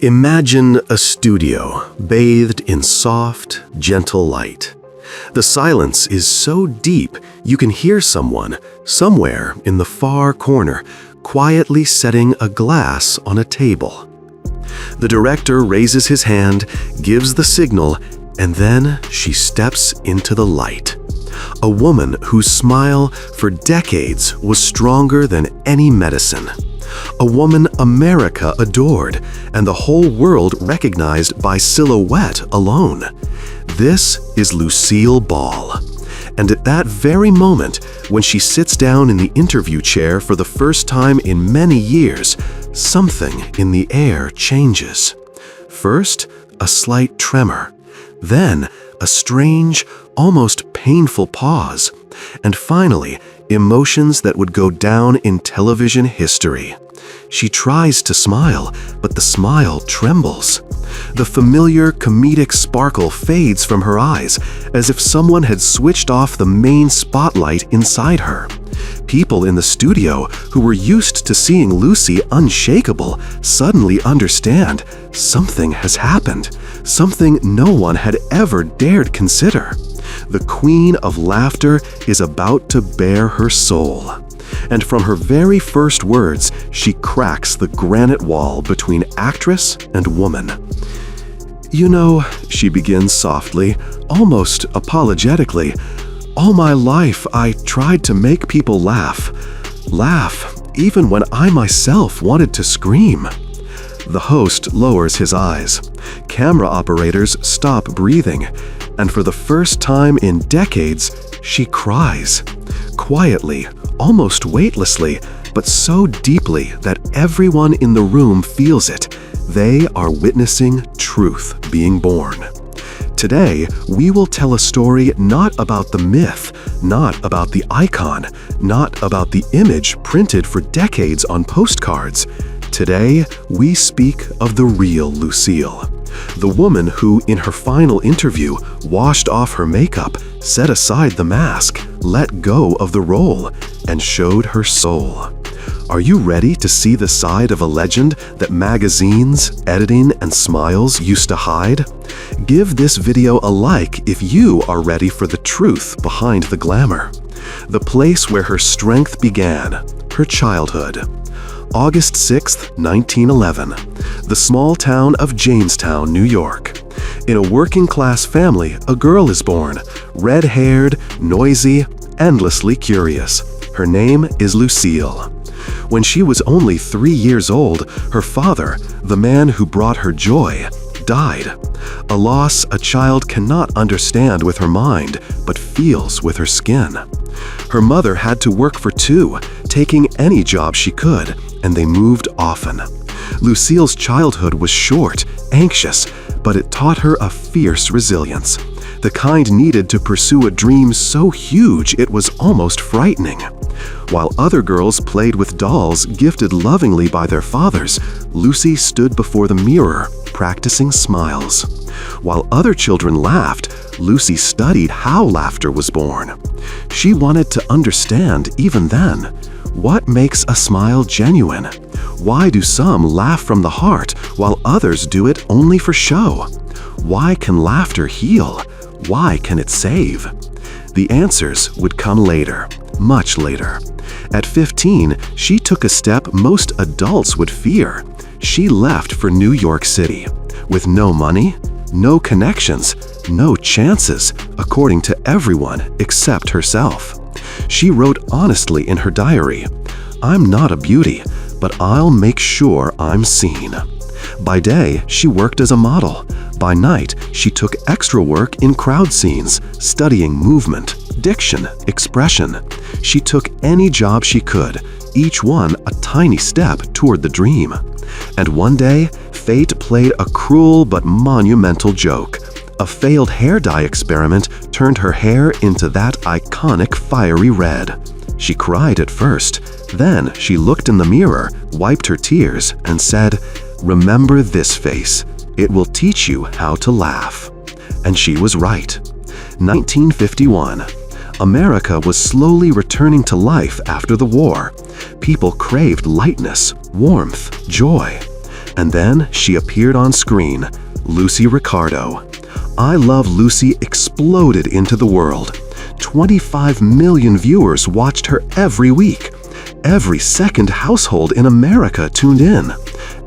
Imagine a studio bathed in soft, gentle light. The silence is so deep you can hear someone, somewhere in the far corner, quietly setting a glass on a table. The director raises his hand, gives the signal, and then she steps into the light. A woman whose smile for decades was stronger than any medicine. A woman America adored and the whole world recognized by silhouette alone. This is Lucille Ball. And at that very moment, when she sits down in the interview chair for the first time in many years, something in the air changes. First, a slight tremor. Then, a strange, almost painful pause. And finally, emotions that would go down in television history. She tries to smile, but the smile trembles. The familiar comedic sparkle fades from her eyes, as if someone had switched off the main spotlight inside her. People in the studio, who were used to seeing Lucy unshakable, suddenly understand something has happened, something no one had ever dared consider. The Queen of Laughter is about to bare her soul. And from her very first words, she cracks the granite wall between actress and woman. "You know," she begins softly, almost apologetically, "all my life I tried to make people laugh. Laugh, even when I myself wanted to scream." The host lowers his eyes. Camera operators stop breathing. And for the first time in decades, she cries. Quietly, almost weightlessly, but so deeply that everyone in the room feels it. They are witnessing truth being born. Today, we will tell a story not about the myth, not about the icon, not about the image printed for decades on postcards. Today, we speak of the real Lucille. The woman who, in her final interview, washed off her makeup, set aside the mask, let go of the role, and showed her soul. Are you ready to see the side of a legend that magazines, editing, and smiles used to hide? Give this video a like if you are ready for the truth behind the glamour. The place where her strength began, her childhood. August 6, 1911, the small town of Jamestown, New York. In a working-class family, a girl is born, red-haired, noisy, endlessly curious. Her name is Lucille. When she was only 3 years old, her father, the man who brought her joy, died. A loss a child cannot understand with her mind, but feels with her skin. Her mother had to work for two, taking any job she could, and they moved often. Lucille's childhood was short, anxious, but it taught her a fierce resilience, the kind needed to pursue a dream so huge it was almost frightening. While other girls played with dolls gifted lovingly by their fathers, Lucy stood before the mirror, practicing smiles. While other children laughed, Lucy studied how laughter was born. She wanted to understand, even then, what makes a smile genuine? Why do some laugh from the heart while others do it only for show? Why can laughter heal? Why can it save? The answers would come later, much later. At 15, she took a step most adults would fear. She left for New York City. With no money, no connections, no chances, according to everyone except herself. She wrote honestly in her diary, "I'm not a beauty, but I'll make sure I'm seen." By day, she worked as a model. By night, she took extra work in crowd scenes, studying movement, diction, expression. She took any job she could, each one a tiny step toward the dream. And one day, fate played a cruel but monumental joke. A failed hair dye experiment turned her hair into that iconic fiery red. She cried at first. Then she looked in the mirror, wiped her tears, and said, "Remember this face. It will teach you how to laugh." And she was right. 1951. America was slowly returning to life after the war. People craved lightness, warmth, joy. And then she appeared on screen, Lucy Ricardo. I Love Lucy exploded into the world. 25 million viewers watched her every week. Every second household in America tuned in.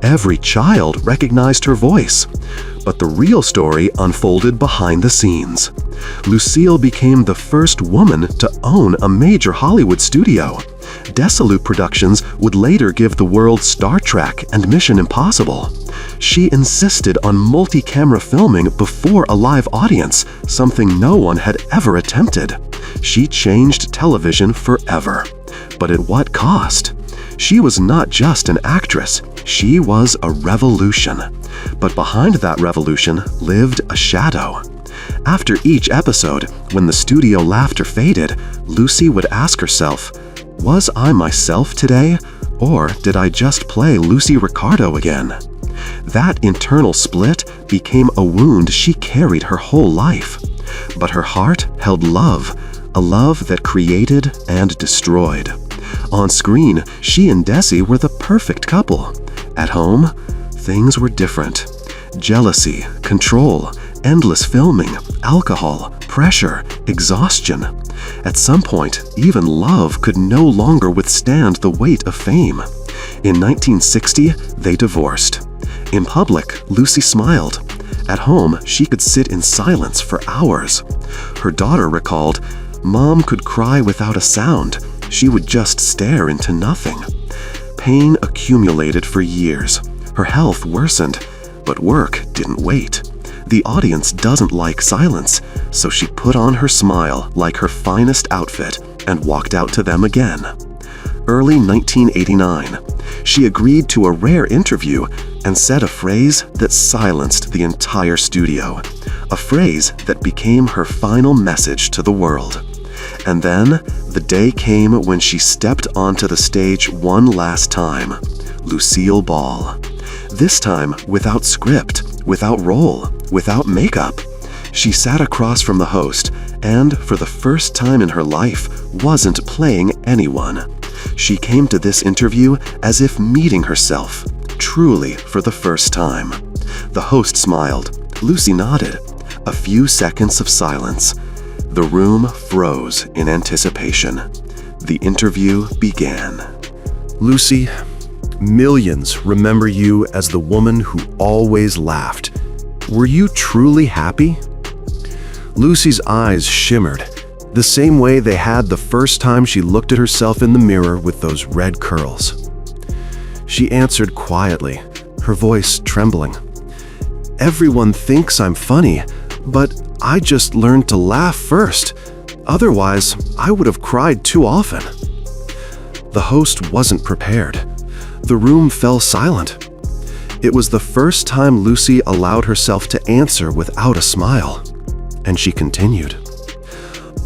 Every child recognized her voice. But the real story unfolded behind the scenes. Lucille became the first woman to own a major Hollywood studio. Desolate Productions would later give the world Star Trek and Mission Impossible. She insisted on multi-camera filming before a live audience, something no one had ever attempted. She changed television forever. But at what cost? She was not just an actress, she was a revolution. But behind that revolution lived a shadow. After each episode, when the studio laughter faded, Lucy would ask herself, was I myself today, or did I just play Lucy Ricardo again? That internal split became a wound she carried her whole life. But her heart held love, a love that created and destroyed. On screen, she and Desi were the perfect couple. At home, things were different. Jealousy, control, endless filming, alcohol, pressure, exhaustion. At some point, even love could no longer withstand the weight of fame. In 1960, they divorced. In public, Lucy smiled. At home, she could sit in silence for hours. Her daughter recalled, "Mom could cry without a sound. She would just stare into nothing." Pain accumulated for years. Her health worsened, but work didn't wait. The audience doesn't like silence, so she put on her smile like her finest outfit and walked out to them again. Early 1989, she agreed to a rare interview and said a phrase that silenced the entire studio, a phrase that became her final message to the world. And then, the day came when she stepped onto the stage one last time, Lucille Ball. This time without script, without role, without makeup. She sat across from the host and, for the first time in her life, wasn't playing anyone. She came to this interview as if meeting herself, truly for the first time. The host smiled. Lucy nodded. A few seconds of silence. The room froze in anticipation. The interview began. Lucy, millions remember you as the woman who always laughed. Were you truly happy? Lucy's eyes shimmered, the same way they had the first time she looked at herself in the mirror with those red curls. She answered quietly, her voice trembling. Everyone thinks I'm funny, but I just learned to laugh first. Otherwise, I would have cried too often. The host wasn't prepared. The room fell silent. It was the first time Lucy allowed herself to answer without a smile. And she continued.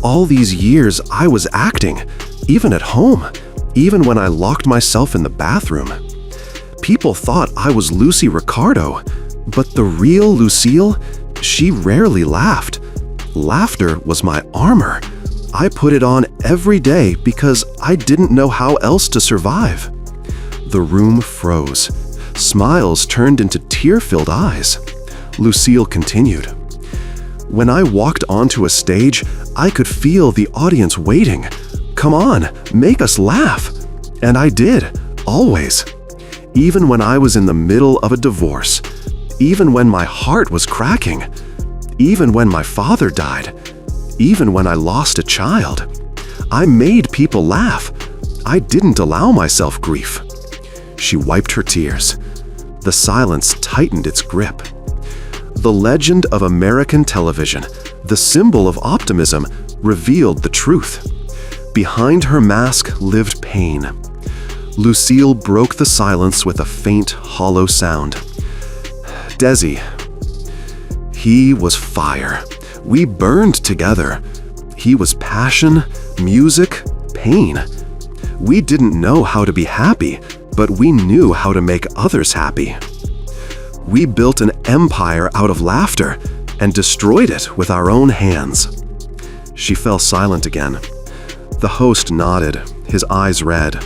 All these years I was acting, even at home, even when I locked myself in the bathroom. People thought I was Lucy Ricardo, but the real Lucille, she rarely laughed. Laughter was my armor. I put it on every day because I didn't know how else to survive. The room froze. Smiles turned into tear-filled eyes. Lucille continued. When I walked onto a stage, I could feel the audience waiting. Come on, make us laugh. And I did, always. Even when I was in the middle of a divorce. Even when my heart was cracking. Even when my father died. Even when I lost a child. I made people laugh. I didn't allow myself grief. She wiped her tears. The silence tightened its grip. The legend of American television, the symbol of optimism, revealed the truth. Behind her mask lived pain. Lucille broke the silence with a faint, hollow sound. Desi. He was fire. We burned together. He was passion, music, pain. We didn't know how to be happy, but we knew how to make others happy. We built an empire out of laughter and destroyed it with our own hands. She fell silent again. The host nodded, his eyes red.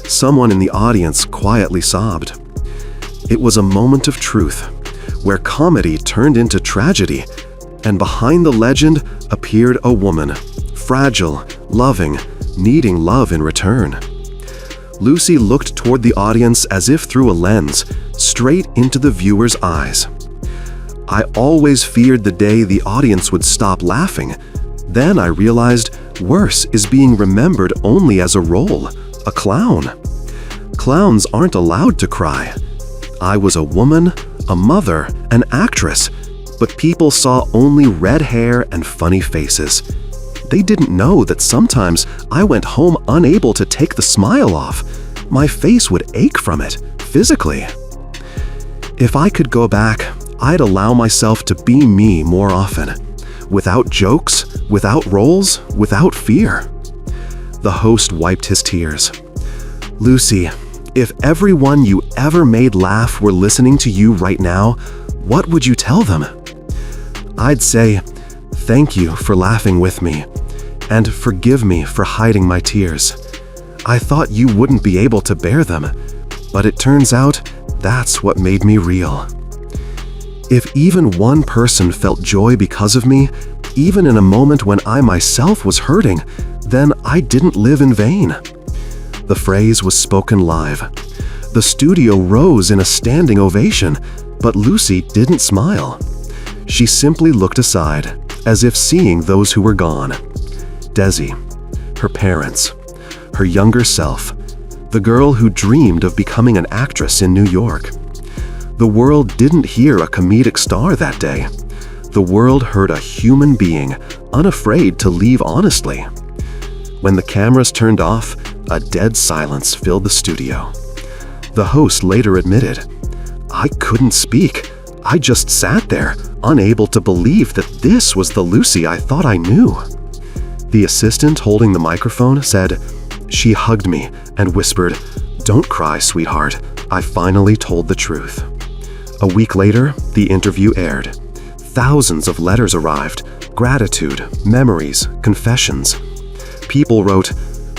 Someone in the audience quietly sobbed. It was a moment of truth, where comedy turned into tragedy, and behind the legend appeared a woman, fragile, loving, needing love in return. Lucy looked toward the audience as if through a lens, straight into the viewer's eyes. I always feared the day the audience would stop laughing. Then I realized worse is being remembered only as a role, a clown. Clowns aren't allowed to cry. I was a woman, a mother, an actress, but people saw only red hair and funny faces. They didn't know that sometimes I went home unable to take the smile off. My face would ache from it, physically. If I could go back, I'd allow myself to be me more often, without jokes, without roles, without fear. The host wiped his tears. Lucy, if everyone you ever made laugh were listening to you right now, what would you tell them? I'd say, thank you for laughing with me, and forgive me for hiding my tears. I thought you wouldn't be able to bear them, but it turns out that's what made me real. If even one person felt joy because of me, even in a moment when I myself was hurting, then I didn't live in vain. The phrase was spoken live. The studio rose in a standing ovation, but Lucy didn't smile. She simply looked aside, as if seeing those who were gone. Desi, her parents, her younger self, the girl who dreamed of becoming an actress in New York. The world didn't hear a comedic star that day. The world heard a human being, unafraid to leave honestly. When the cameras turned off, a dead silence filled the studio. The host later admitted, I couldn't speak. I just sat there, unable to believe that this was the Lucy I thought I knew. The assistant holding the microphone said, she hugged me and whispered, don't cry, sweetheart. I finally told the truth. A week later, the interview aired. Thousands of letters arrived, gratitude, memories, confessions. People wrote,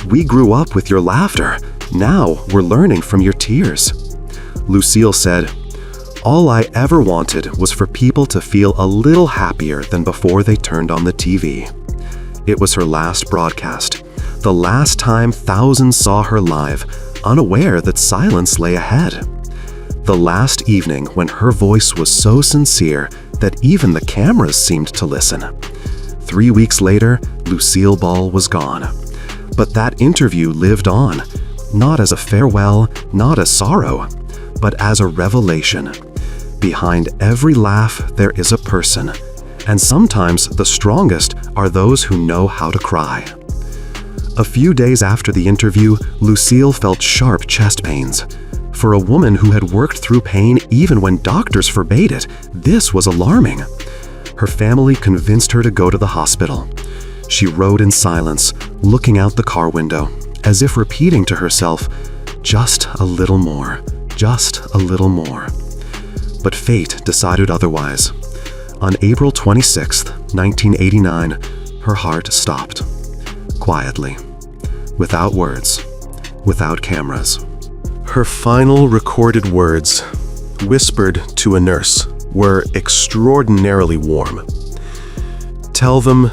we grew up with your laughter. Now we're learning from your tears. Lucille said, all I ever wanted was for people to feel a little happier than before they turned on the TV. It was her last broadcast, the last time thousands saw her live, unaware that silence lay ahead. The last evening when her voice was so sincere that even the cameras seemed to listen. 3 weeks later, Lucille Ball was gone. But that interview lived on, not as a farewell, not as sorrow, but as a revelation. Behind every laugh, there is a person, and sometimes the strongest are those who know how to cry. A few days after the interview, Lucille felt sharp chest pains. For a woman who had worked through pain even when doctors forbade it, this was alarming. Her family convinced her to go to the hospital. She rode in silence, looking out the car window, as if repeating to herself, just a little more, just a little more. But fate decided otherwise. On April 26, 1989, her heart stopped. Quietly, without words, without cameras. Her final recorded words, whispered to a nurse, were extraordinarily warm. Tell them,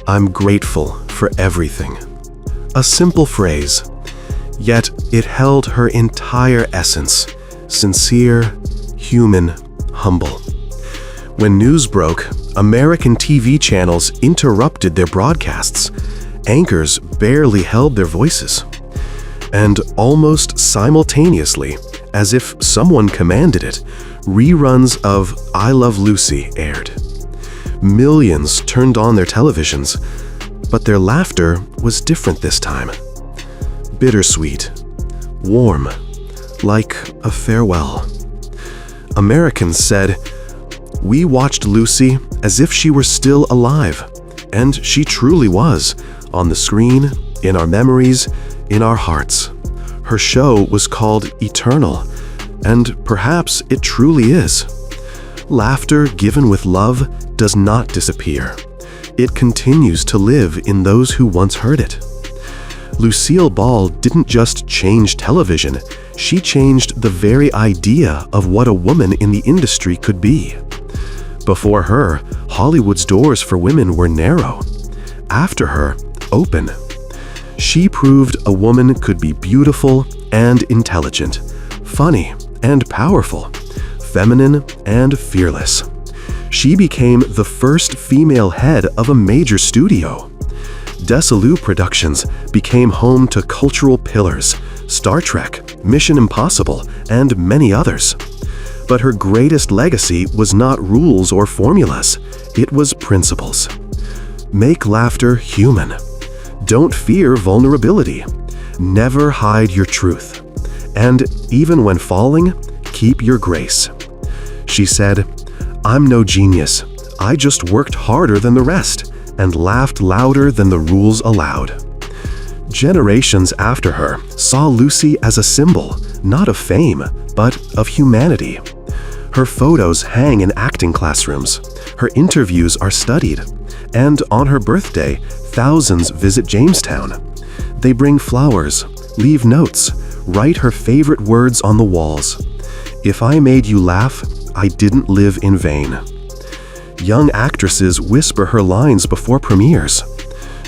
I'm grateful for everything. A simple phrase, yet it held her entire essence, sincere, human, humble. When news broke, American TV channels interrupted their broadcasts. Anchors barely held their voices. And almost simultaneously, as if someone commanded it, reruns of I Love Lucy aired. Millions turned on their televisions, but their laughter was different this time. Bittersweet, warm, like a farewell. Americans said, we watched Lucy as if she were still alive, and she truly was, on the screen, in our memories, in our hearts. Her show was called Eternal, and perhaps it truly is. Laughter given with love does not disappear. It continues to live in those who once heard it. Lucille Ball didn't just change television, she changed the very idea of what a woman in the industry could be. Before her, Hollywood's doors for women were narrow. After her, open. She proved a woman could be beautiful and intelligent, funny and powerful, feminine and fearless. She became the first female head of a major studio. Desilu Productions became home to cultural pillars, Star Trek, Mission Impossible, and many others. But her greatest legacy was not rules or formulas, it was principles. Make laughter human. Don't fear vulnerability. Never hide your truth. And even when falling, keep your grace. She said, "I'm no genius. I just worked harder than the rest and laughed louder than the rules allowed." Generations after her saw Lucy as a symbol, not of fame, but of humanity. Her photos hang in acting classrooms, her interviews are studied, and on her birthday, thousands visit Jamestown. They bring flowers, leave notes, write her favorite words on the walls. "If I made you laugh, I didn't live in vain." Young actresses whisper her lines before premieres.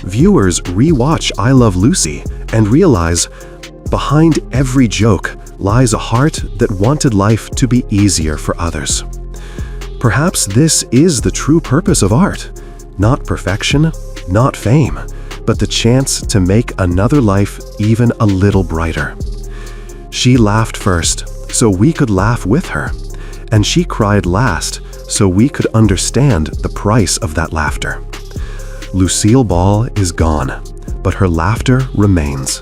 Viewers re-watch I Love Lucy and realize, behind every joke lies a heart that wanted life to be easier for others. Perhaps this is the true purpose of art. Not perfection, not fame, but the chance to make another life even a little brighter. She laughed first, so we could laugh with her, and she cried last, so we could understand the price of that laughter. Lucille Ball is gone, but her laughter remains.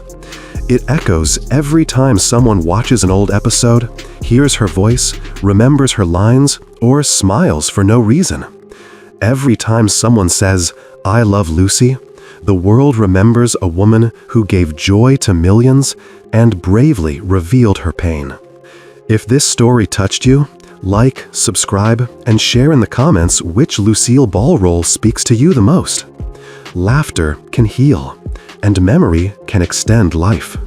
It echoes every time someone watches an old episode, hears her voice, remembers her lines, or smiles for no reason. Every time someone says, "I love Lucy," the world remembers a woman who gave joy to millions and bravely revealed her pain. If this story touched you, like, subscribe, and share in the comments which Lucille Ball role speaks to you the most. Laughter can heal, and memory can extend life.